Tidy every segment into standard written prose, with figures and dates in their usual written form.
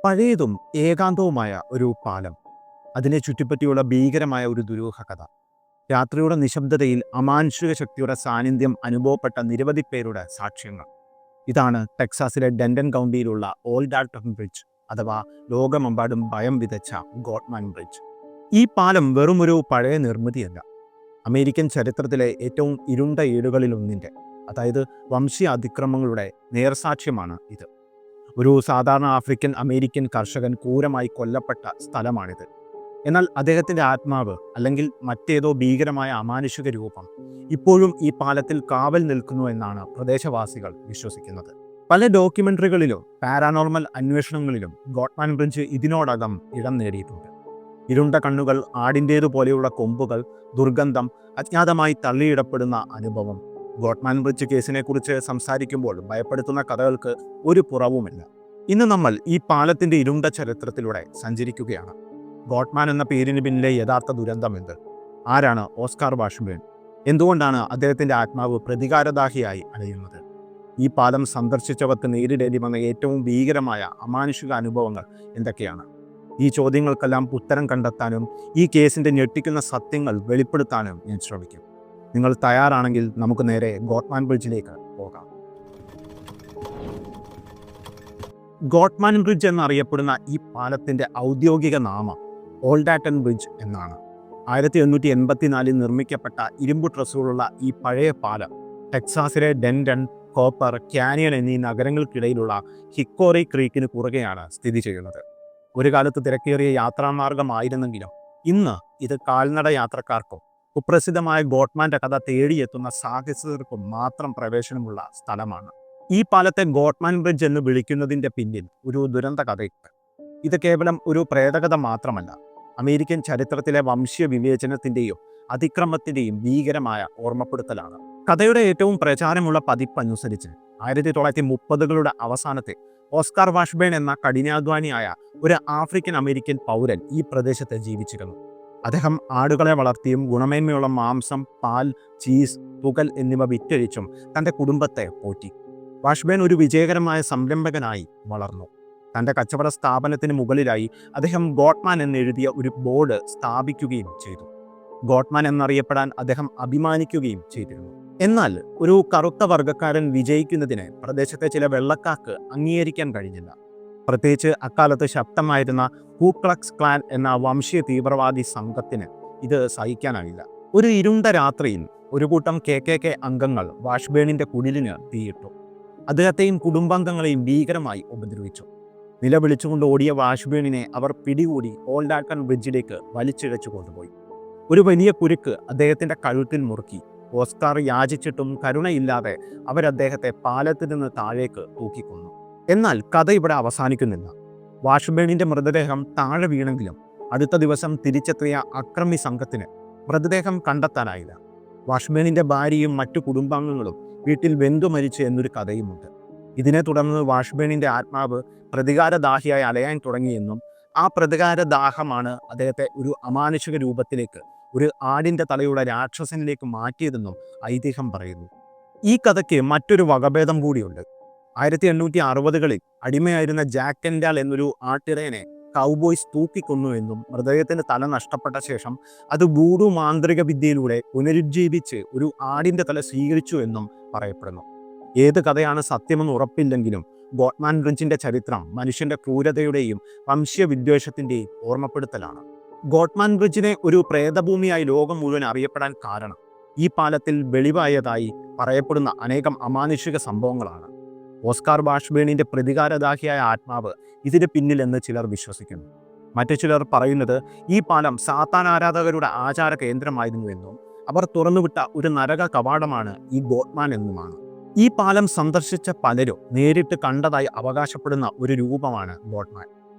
പഴയതും ഏകാന്തവുമായ ഒരു പാലം, അതിനെ ചുറ്റിപ്പറ്റിയുള്ള ഭീകരമായ ഒരു ദുരൂഹ കഥ. രാത്രിയുടെ നിശബ്ദതയിൽ അമാനുഷിക ശക്തിയുടെ സാന്നിധ്യം അനുഭവപ്പെട്ട നിരവധി പേരുടെ സാക്ഷ്യങ്ങൾ. ഇതാണ് ടെക്സാസിലെ ഡെൻഡൻ കൗണ്ടിയിലുള്ള ഓൾഡ് ആൽട്ടൺ ബ്രിഡ്ജ്, അഥവാ ലോകമെമ്പാടും ഭയം വിതച്ച ഗോട്ട്മാൻ ബ്രിഡ്ജ്. ഈ പാലം വെറുമൊരു പഴയ നിർമ്മിതിയല്ല, അമേരിക്കൻ ചരിത്രത്തിലെ ഏറ്റവും ഇരുണ്ട ഏടുകളിലൊന്നിൻ്റെ, അതായത് വംശീയ അതിക്രമങ്ങളുടെ നേർസാക്ഷ്യമാണ് ഇത്. ഒരു സാധാരണ ആഫ്രിക്കൻ അമേരിക്കൻ കർഷകൻ ക്രൂരമായി കൊല്ലപ്പെട്ട സ്ഥലമാണിത്. എന്നാൽ അദ്ദേഹത്തിൻ്റെ ആത്മാവ്, അല്ലെങ്കിൽ മറ്റേതോ ഭീകരമായ അമാനുഷിക രൂപം, ഇപ്പോഴും ഈ പാലത്തിൽ കാവൽ നിൽക്കുന്നു എന്നാണ് പ്രദേശവാസികൾ വിശ്വസിക്കുന്നത്. പല ഡോക്യുമെൻ്ററികളിലും പാരാനോർമൽ അന്വേഷണങ്ങളിലും ഗോട്ട്മാൻ ബ്രിഡ്ജ് ഇതിനോടകം ഇടം നേടിയിട്ടുണ്ട്. ഇരുണ്ട കണ്ണുകൾ, ആടിൻ്റേതുപോലെയുള്ള കൊമ്പുകൾ, ദുർഗന്ധം, അജ്ഞാതമായി തള്ളിയിടപ്പെടുന്ന അനുഭവം. ഗോട്ട്മാൻ ബ്രിഡ്ജ് കേസിനെക്കുറിച്ച് സംസാരിക്കുമ്പോൾ ഭയപ്പെടുത്തുന്ന കഥകൾക്ക് ഒരു കുറവുമില്ല. ഇന്ന് നമ്മൾ ഈ പാലത്തിൻ്റെ ഇരുണ്ട ചരിത്രത്തിലൂടെ സഞ്ചരിക്കുകയാണ്. ഗോട്ട്മാൻ എന്ന പേരിന് പിന്നിലെ യഥാർത്ഥ ദുരന്തം എന്ത്? ആരാണ് ഓസ്കാർ വാഷ്ബേൺ? എന്തുകൊണ്ടാണ് അദ്ദേഹത്തിൻ്റെ ആത്മാവ് പ്രതികാരദാഹിയായി അലയുന്നത്? ഈ പാലം സന്ദർശിച്ചവർക്ക് നേരിടേണ്ടി വന്ന ഏറ്റവും ഭീകരമായ അമാനുഷിക അനുഭവങ്ങൾ എന്തൊക്കെയാണ്? ഈ ചോദ്യങ്ങൾക്കെല്ലാം ഉത്തരം കണ്ടെത്താനും ഈ കേസിൻ്റെ ഞെട്ടിക്കുന്ന സത്യങ്ങൾ വെളിപ്പെടുത്താനും ഞാൻ ശ്രമിക്കും. നിങ്ങൾ തയ്യാറാണെങ്കിൽ നമുക്ക് നേരെ ഗോട്ട്മാൻ ബ്രിഡ്ജിലേക്ക് പോകാം. ഗോട്ട്മാൻ ബ്രിഡ്ജ് എന്നറിയപ്പെടുന്ന ഈ പാലത്തിൻ്റെ ഔദ്യോഗിക നാമം ഓൾഡ് ആൽട്ടൺ ബ്രിഡ്ജ് എന്നാണ്. 1884 നിർമ്മിക്കപ്പെട്ട ഇരുമ്പ് ട്രസ്സുകളുള്ള ഈ പഴയ പാലം ടെക്സാസിലെ ഡെൻഡൻ, കോപ്പർ, കാനിയൻ എന്നീ നഗരങ്ങൾക്കിടയിലുള്ള ഹിക്കോറി ക്രീക്കിന് കുറുകെയാണ് സ്ഥിതി ചെയ്യുന്നത്. ഒരു കാലത്ത് തിരക്കേറിയ യാത്രാമാർഗമായിരുന്നെങ്കിലും ഇന്ന് ഇത് കാൽനട യാത്രക്കാർക്കും കുപ്രസിദ്ധമായ ഗോട്ട്മാൻ്റെ കഥ തേടിയെത്തുന്ന സാഹസികർക്കും മാത്രം പ്രവേശനമുള്ള സ്ഥലമാണ്. ഈ പാലത്തെ ഗോട്ട്മാൻ ബ്രിഡ്ജ് എന്ന് വിളിക്കുന്നതിൻ്റെ പിന്നിൽ ഒരു ദുരന്ത കഥയുണ്ട്. ഇത് കേവലം ഒരു പ്രേതകഥ മാത്രമല്ല, അമേരിക്കൻ ചരിത്രത്തിലെ വംശീയ വിവേചനത്തിൻ്റെയും അതിക്രമത്തിൻ്റെയും ഭീകരമായ ഓർമ്മപ്പെടുത്തലാണ്. കഥയുടെ ഏറ്റവും പ്രചാരമുള്ള പതിപ്പനുസരിച്ച് 1930കളുടെ അവസാനത്തെ ഓസ്കാർ വാഷ്ബേൺ എന്ന കഠിനാധ്വാനിയായ ഒരു ആഫ്രിക്കൻ അമേരിക്കൻ പൗരൻ ഈ പ്രദേശത്ത് ജീവിച്ചിരുന്നു. അദ്ദേഹം ആടുകളെ വളർത്തിയും ഗുണമേന്മയുള്ള മാംസം, പാൽ, ചീസ്, തുകൽ എന്നിവ വിറ്റഴിച്ചും തൻ്റെ കുടുംബത്തെ പോറ്റി. വാഷ്ബേൺ ഒരു വിജയകരമായ സംരംഭകനായി വളർന്നു. തൻ്റെ കച്ചവട സ്ഥാപനത്തിന് മുകളിലായി അദ്ദേഹം ഗോട്ട്മാൻ എന്നെഴുതിയ ഒരു ബോർഡ് സ്ഥാപിക്കുകയും ചെയ്തു. ഗോട്ട്മാൻ എന്നറിയപ്പെടാൻ അദ്ദേഹം അഭിമാനിക്കുകയും ചെയ്തിരുന്നു. എന്നാൽ ഒരു കറുത്ത വർഗ്ഗക്കാരൻ വിജയിക്കുന്നതിന് പ്രദേശത്തെ ചില വെള്ളക്കാർക്ക് അംഗീകരിക്കാൻ കഴിഞ്ഞില്ല. പ്രത്യേകിച്ച് അക്കാലത്ത് ശക്തമായിരുന്ന കൂ ക്ലക്സ് ക്ലാൻ എന്ന വംശീയ തീവ്രവാദി സംഘത്തിന് ഇത് സഹിക്കാനായില്ല. ഒരു ഇരുണ്ട രാത്രിയിൽ ഒരു കൂട്ടം KKK അംഗങ്ങൾ വാഷ്ബേണിൻ്റെ കുടിലിന് തീയിട്ടു. അദ്ദേഹത്തെയും കുടുംബാംഗങ്ങളെയും ഭീകരമായി ഉപദ്രവിച്ചു. നിലവിളിച്ചുകൊണ്ട് ഓടിയ വാഷ്ബേണിനെ അവർ പിടികൂടി ഓൾഡ് ആൽട്ടൺ ബ്രിഡ്ജിലേക്ക് വലിച്ചിഴച്ചു കൊണ്ടുപോയി. ഒരു വലിയ കുരുക്ക് അദ്ദേഹത്തിൻ്റെ കഴുത്തിൽ മുറുക്കി. ഓസ്കാർ യാചിച്ചിട്ടും കരുണയില്ലാതെ അവരദ്ദേഹത്തെ പാലത്തിൽ നിന്ന് താഴേക്ക് തൂക്കിക്കൊന്നു. എന്നാൽ കഥ ഇവിടെ അവസാനിക്കുന്നില്ല. വാഷ്ബേണിൻ്റെ മൃതദേഹം താഴെ വീണെങ്കിലും അടുത്ത ദിവസം തിരിച്ചെത്തിയ അക്രമി സംഘത്തിന് മൃതദേഹം കണ്ടെത്താനായില്ല. വാഷ്ബേണിൻ്റെ ഭാര്യയും മറ്റു കുടുംബാംഗങ്ങളും വീട്ടിൽ വെന്തു മരിച്ചു എന്നൊരു കഥയുമുണ്ട്. ഇതിനെ തുടർന്ന് വാഷ്ബേണിൻ്റെ ആത്മാവ് പ്രതികാരദാഹിയായി അലയാൻ തുടങ്ങിയെന്നും ആ പ്രതികാരദാഹമാണ് അദ്ദേഹത്തെ ഒരു അമാനുഷിക രൂപത്തിലേക്ക്, ഒരു ആടിൻ്റെ തലയുള്ള രാക്ഷസനിലേക്ക് മാറ്റിയതെന്നും ഐതിഹ്യം പറയുന്നു. ഈ കഥയ്ക്ക് മറ്റൊരു വകഭേദം കൂടിയുണ്ട്. 1860കളിൽ അടിമയായിരുന്ന ജാക്ക് കെൻഡാൽ എന്നൊരു ആട്ടിടയനെ കൗബോയ്സ് തൂക്കിക്കൊന്നു എന്നും മൃതദേഹത്തിന് തല നഷ്ടപ്പെട്ട ശേഷം അത് വൂഡു മാന്ത്രിക വിദ്യയിലൂടെ പുനരുജ്ജീവിച്ച് ഒരു ആടിൻ്റെ തല സ്വീകരിച്ചു എന്നും പറയപ്പെടുന്നു. ഏത് കഥയാണ് സത്യമെന്ന് ഉറപ്പില്ലെങ്കിലും ഗോട്ട്മാൻ ബ്രിഡ്ജിൻ്റെ ചരിത്രം മനുഷ്യൻ്റെ ക്രൂരതയുടെയും വംശീയ വിദ്വേഷത്തിൻ്റെയും ഓർമ്മപ്പെടുത്തലാണ്. ഗോട്ട്മാൻ ബ്രിഡ്ജിനെ ഒരു പ്രേതഭൂമിയായി ലോകം മുഴുവൻ അറിയപ്പെടാൻ കാരണം ഈ പാലത്തിൽ വെളിവായതായി പറയപ്പെടുന്ന അനേകം അമാനുഷിക സംഭവങ്ങളാണ്. ഓസ്കാർ വാഷ്ബേണിൻ്റെ പ്രതികാരദാഹിയായ ആത്മാവ് ഇതിന് പിന്നിലെന്ന് ചിലർ വിശ്വസിക്കുന്നു. മറ്റു ചിലർ പറയുന്നത് ഈ പാലം സാത്താൻ ആരാധകരുടെ ആചാര കേന്ദ്രമായിരുന്നുവെന്നും അവർ തുറന്നുവിട്ട ഒരു നരക കവാടമാണ് ഈ ഗോട്ട്മാൻ എന്നുമാണ്. ഈ പാലം സന്ദർശിച്ച പലരും നേരിട്ട് കണ്ടതായി അവകാശപ്പെടുന്ന ഒരു രൂപമാണ് ഗോട്ട്മാൻ.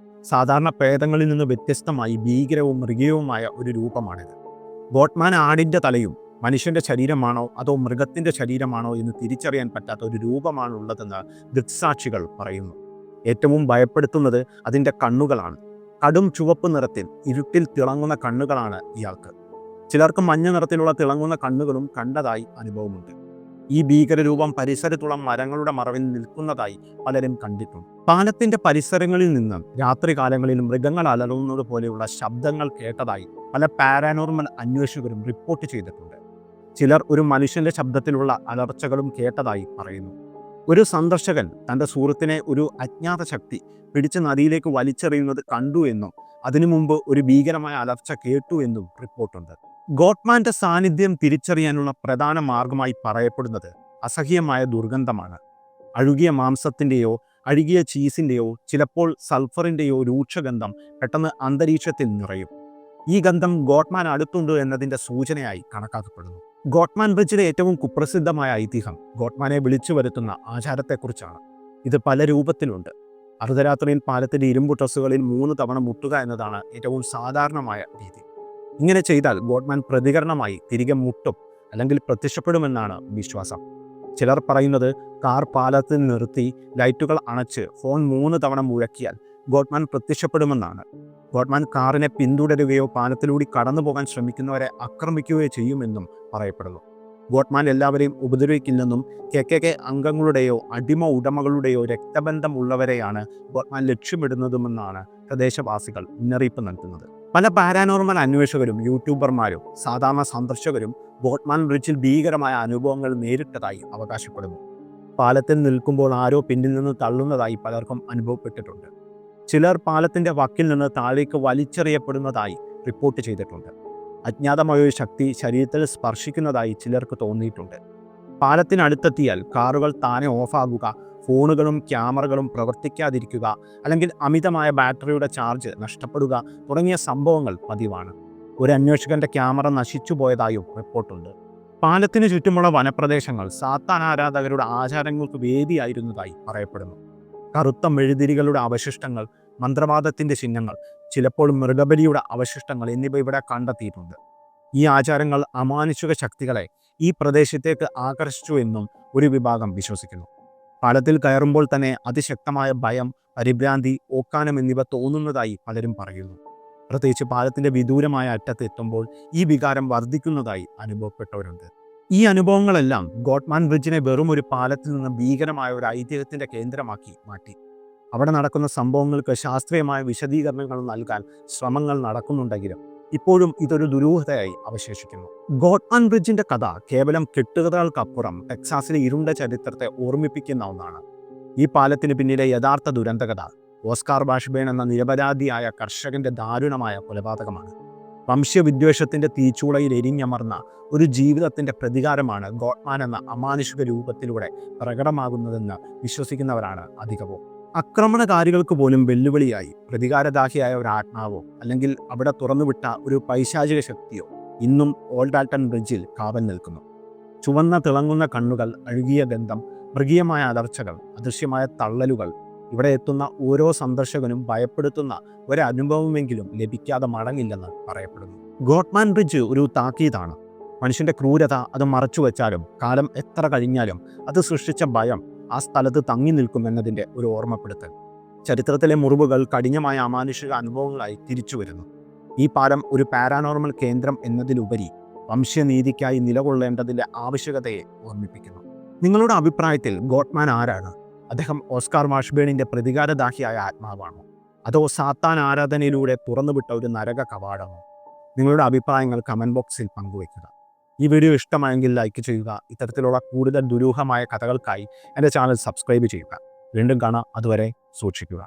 സാധാരണ പ്രേതങ്ങളിൽ നിന്ന് വ്യത്യസ്തമായി ഭീകരവും മൃഗീയവുമായ ഒരു രൂപമാണിത്. ഗോട്ട്മാൻ ആടിൻ്റെ തലയും മനുഷ്യൻ്റെ ശരീരമാണോ അതോ മൃഗത്തിൻ്റെ ശരീരമാണോ എന്ന് തിരിച്ചറിയാൻ പറ്റാത്ത ഒരു രൂപമാണുള്ളതെന്ന് ദൃക്സാക്ഷികൾ പറയുന്നു. ഏറ്റവും ഭയപ്പെടുത്തുന്നത് അതിൻ്റെ കണ്ണുകളാണ്. കടും ചുവപ്പ് നിറത്തിൽ ഇരുട്ടിൽ തിളങ്ങുന്ന കണ്ണുകളാണ് ഇയാൾക്ക്. ചിലർക്ക് മഞ്ഞ നിറത്തിലുള്ള തിളങ്ങുന്ന കണ്ണുകളും കണ്ടതായി അനുഭവമുണ്ട്. ഈ ഭീകരരൂപം പരിസരത്തുള്ള മരങ്ങളുടെ മറവിൽ നിൽക്കുന്നതായി പലരും കണ്ടിട്ടുണ്ട്. പാലത്തിന്റെ പരിസരങ്ങളിൽ നിന്ന് രാത്രികാലങ്ങളിൽ മൃഗങ്ങൾ അലറുന്നത് പോലെയുള്ള ശബ്ദങ്ങൾ കേട്ടതായി പല പാരാനോർമൽ അന്വേഷകരും റിപ്പോർട്ട് ചെയ്തിട്ടുണ്ട്. ചിലർ ഒരു മനുഷ്യന്റെ ശബ്ദത്തിലുള്ള അലർച്ചകളും കേട്ടതായി പറയുന്നു. ഒരു സന്ദർശകൻ തൻ്റെ സുഹൃത്തിനെ ഒരു അജ്ഞാത ശക്തി പിടിച്ച് നദിയിലേക്ക് വലിച്ചെറിയുന്നത് കണ്ടു എന്നും അതിനു മുമ്പ് ഒരു ഭീകരമായ അലർച്ച കേട്ടു എന്നും റിപ്പോർട്ടുണ്ട്. ഗോട്ട്മാന്റെ സാന്നിധ്യം തിരിച്ചറിയാനുള്ള പ്രധാന മാർഗമായി പറയപ്പെടുന്നത് അസഹ്യമായ ദുർഗന്ധമാണ്. അഴുകിയ മാംസത്തിൻ്റെയോ അഴുകിയ ചീസിൻ്റെയോ ചിലപ്പോൾ സൾഫറിൻ്റെയോ രൂക്ഷഗന്ധം പെട്ടെന്ന് അന്തരീക്ഷത്തിൽ നിറയും. ഈ ഗന്ധം ഗോട്ട്മാൻ അടുത്തുണ്ട് എന്നതിൻ്റെ സൂചനയായി കണക്കാക്കപ്പെടുന്നു. ഗോട്ട്മാൻ ബ്രിഡ്ജിലെ ഏറ്റവും കുപ്രസിദ്ധമായ ഐതിഹ്യം ഗോട്ട്മാനെ വിളിച്ചു വരുത്തുന്ന ആചാരത്തെക്കുറിച്ചാണ്. ഇത് പല രൂപത്തിലുണ്ട്. അർദ്ധരാത്രിയിൽ പാലത്തിൻ്റെ ഇരുമ്പു ട്രസ്സുകളിൽ 3 തവണ മുട്ടുക എന്നതാണ് ഏറ്റവും സാധാരണമായ രീതി. ഇങ്ങനെ ചെയ്താൽ ഗോട്ട്മാൻ പ്രതികരണമായി തിരികെ മുട്ടും അല്ലെങ്കിൽ പ്രത്യക്ഷപ്പെടുമെന്നാണ് വിശ്വാസം. ചിലർ പറയുന്നത് കാർ പാലത്തിൽ നിർത്തി ലൈറ്റുകൾ അണച്ച് ഫോൺ 3 തവണ മുഴക്കിയാൽ ഗോട്ട്മാൻ പ്രത്യക്ഷപ്പെടുമെന്നാണ്. ഗോട്ട്മാൻ കാറിനെ പിന്തുടരുകയോ പാലത്തിലൂടെ കടന്നു പോകാൻ ശ്രമിക്കുന്നവരെ ആക്രമിക്കുകയോ ചെയ്യുമെന്നും പറയപ്പെടുന്നു. ഗോട്ട്മാൻ എല്ലാവരെയും ഉപദ്രവിക്കില്ലെന്നും KKK അംഗങ്ങളുടെയോ അടിമ ഉടമകളുടെയോ രക്തബന്ധമുള്ളവരെയാണ് ഗോട്ട്മാൻ ലക്ഷ്യമിടുന്നതുമെന്നാണ് പ്രദേശവാസികൾ മുന്നറിയിപ്പ് നൽകുന്നത്. പല പാരാനോർമൽ അന്വേഷകരും യൂട്യൂബർമാരും സാധാരണ സന്ദർശകരും ഗോട്ട്മാൻ ബ്രിഡ്ജിൽ ഭീകരമായ അനുഭവങ്ങൾ നേരിട്ടതായി അവകാശപ്പെടുന്നു. പാലത്തിൽ നിൽക്കുമ്പോൾ ആരോ പിന്നിൽ നിന്ന് തള്ളുന്നതായി പലർക്കും അനുഭവപ്പെട്ടിട്ടുണ്ട്. ചിലർ പാലത്തിൻ്റെ വക്കിൽ നിന്ന് താഴേക്ക് വലിച്ചെറിയപ്പെടുന്നതായി റിപ്പോർട്ട് ചെയ്തിട്ടുണ്ട്. അജ്ഞാതമായ ഒരു ശക്തി ശരീരത്തിൽ സ്പർശിക്കുന്നതായി ചിലർക്ക് തോന്നിയിട്ടുണ്ട്. പാലത്തിനടുത്തെത്തിയാൽ കാറുകൾ താനെ ഓഫാകുക, ഫോണുകളും ക്യാമറകളും പ്രവർത്തിക്കാതിരിക്കുക, അല്ലെങ്കിൽ അമിതമായ ബാറ്ററിയുടെ ചാർജ് നഷ്ടപ്പെടുക തുടങ്ങിയ സംഭവങ്ങൾ പതിവാണ്. ഒരു അന്വേഷകന്റെ ക്യാമറ നശിച്ചു പോയതായും റിപ്പോർട്ടുണ്ട്. പാലത്തിന് ചുറ്റുമുള്ള വനപ്രദേശങ്ങൾ സാത്താൻ ആരാധകരുടെ ആചാരങ്ങൾക്ക് വേദിയായിരുന്നതായി പറയപ്പെടുന്നു. കറുത്ത മെഴുതിരികളുടെ അവശിഷ്ടങ്ങൾ, മന്ത്രവാദത്തിൻ്റെ ചിഹ്നങ്ങൾ, ചിലപ്പോൾ മൃഗബലിയുടെ അവശിഷ്ടങ്ങൾ എന്നിവ ഇവിടെ കണ്ടെത്തിയിട്ടുണ്ട്. ഈ ആചാരങ്ങൾ അമാനുഷിക ശക്തികളെ ഈ പ്രദേശത്തേക്ക് ആകർഷിച്ചു എന്നും ഒരു വിഭാഗം വിശ്വസിക്കുന്നു. പാലത്തിൽ കയറുമ്പോൾ തന്നെ അതിശക്തമായ ഭയം, പരിഭ്രാന്തി, ഓക്കാനം എന്നിവ തോന്നുന്നതായി പലരും പറയുന്നു. പ്രത്യേകിച്ച് പാലത്തിൻ്റെ വിദൂരമായ അറ്റത്ത് എത്തുമ്പോൾ ഈ വികാരം വർദ്ധിക്കുന്നതായി അനുഭവപ്പെട്ടവരുണ്ട്. ഈ അനുഭവങ്ങളെല്ലാം ഗോട്ട്മാൻ ബ്രിഡ്ജിനെ വെറും ഒരു പാലത്തിൽ നിന്ന് ഭീകരമായ ഒരു ഐതിഹ്യത്തിൻ്റെ കേന്ദ്രമാക്കി മാറ്റി. അവിടെ നടക്കുന്ന സംഭവങ്ങൾക്ക് ശാസ്ത്രീയമായ വിശദീകരണങ്ങൾ നൽകാൻ ശ്രമങ്ങൾ നടക്കുന്നുണ്ടെങ്കിലും ഇപ്പോഴും ഇതൊരു ദുരൂഹതയായി അവശേഷിക്കുന്നു. ഗോട്ട്മാൻ ബ്രിഡ്ജിന്റെ കഥ കേവലം കെട്ടുകഥകൾക്കപ്പുറം ടെക്സാസിലെ ഇരുണ്ട ചരിത്രത്തെ ഓർമ്മിപ്പിക്കുന്ന ഒന്നാണ്. ഈ പാലത്തിന് പിന്നിലെ യഥാർത്ഥ ദുരന്തകഥ ഓസ്കാർ വാഷ്ബേൺ എന്ന നിരപരാധിയായ കർഷകന്റെ ദാരുണമായ കൊലപാതകമാണ്. വംശവിദ്വേഷത്തിന്റെ തീച്ചൂളയിൽ എരിഞ്ഞമർന്ന ഒരു ജീവിതത്തിന്റെ പ്രതികാരമാണ് ഗോട്ട്മാൻ എന്ന അമാനുഷിക രൂപത്തിലൂടെ പ്രകടമാകുന്നതെന്ന് വിശ്വസിക്കുന്നവരാണ് അധികവും. ആക്രമണകാരികൾക്ക് പോലും വെല്ലുവിളിയായി പ്രതികാരദാഹിയായ ഒരു ആത്മാവോ അല്ലെങ്കിൽ അവിടെ തുറന്നുവിട്ട ഒരു പൈശാചിക ശക്തിയോ ഇന്നും ഓൾഡ് ആൽട്ടൺ ബ്രിഡ്ജിൽ കാവൽ നിൽക്കുന്നു. ചുവന്ന തിളങ്ങുന്ന കണ്ണുകൾ, അഴുകിയ ഗന്ധം, മൃഗീയമായ അലർച്ചകൾ, അദൃശ്യമായ തള്ളലുകൾ. ഇവിടെ എത്തുന്ന ഓരോ സന്ദർശകനും ഭയപ്പെടുത്തുന്ന ഒരനുഭവമെങ്കിലും ലഭിക്കാതെ മടങ്ങില്ലെന്ന് പറയപ്പെടുന്നു. ഗോട്ട്മാൻ ബ്രിഡ്ജ് ഒരു താക്കീതാണ്. മനുഷ്യന്റെ ക്രൂരത അത് മറച്ചു വെച്ചാലും കാലം എത്ര കഴിഞ്ഞാലും അത് സൃഷ്ടിച്ച ഭയം ആ സ്ഥലത്ത് തങ്ങി നിൽക്കുമെന്നതിൻ്റെ ഒരു ഓർമ്മപ്പെടുത്തൽ. ചരിത്രത്തിലെ മുറിവുകൾ കഠിനമായ അമാനുഷിക അനുഭവങ്ങളായി തിരിച്ചു വരുന്നു. ഈ പാലം ഒരു പാരാനോർമൽ കേന്ദ്രം എന്നതിലുപരി വംശീയനീതിക്കായി നിലകൊള്ളേണ്ടതിൻ്റെ ആവശ്യകതയെ ഓർമ്മിപ്പിക്കുന്നു. നിങ്ങളുടെ അഭിപ്രായത്തിൽ ഗോട്ട്മാൻ ആരാണ്? അദ്ദേഹം ഓസ്കാർ വാഷ്ബേണിൻ്റെ പ്രതികാരദാഹിയായ ആത്മാവാണോ? അതോ സാത്താൻ ആരാധനയിലൂടെ തുറന്നുവിട്ട ഒരു നരക കവാടമോ? നിങ്ങളുടെ അഭിപ്രായങ്ങൾ കമൻറ്റ് ബോക്സിൽ പങ്കുവയ്ക്കുക. ഈ വീഡിയോ ഇഷ്ടമായെങ്കിൽ ലൈക്ക് ചെയ്യുക. ഇത്തരത്തിലുള്ള കൂടുതൽ ദുരൂഹമായ കഥകൾക്കായി എൻ്റെ ചാനൽ സബ്സ്ക്രൈബ് ചെയ്യുക. വീണ്ടും കാണാം. അതുവരെ സൂക്ഷിക്കുക.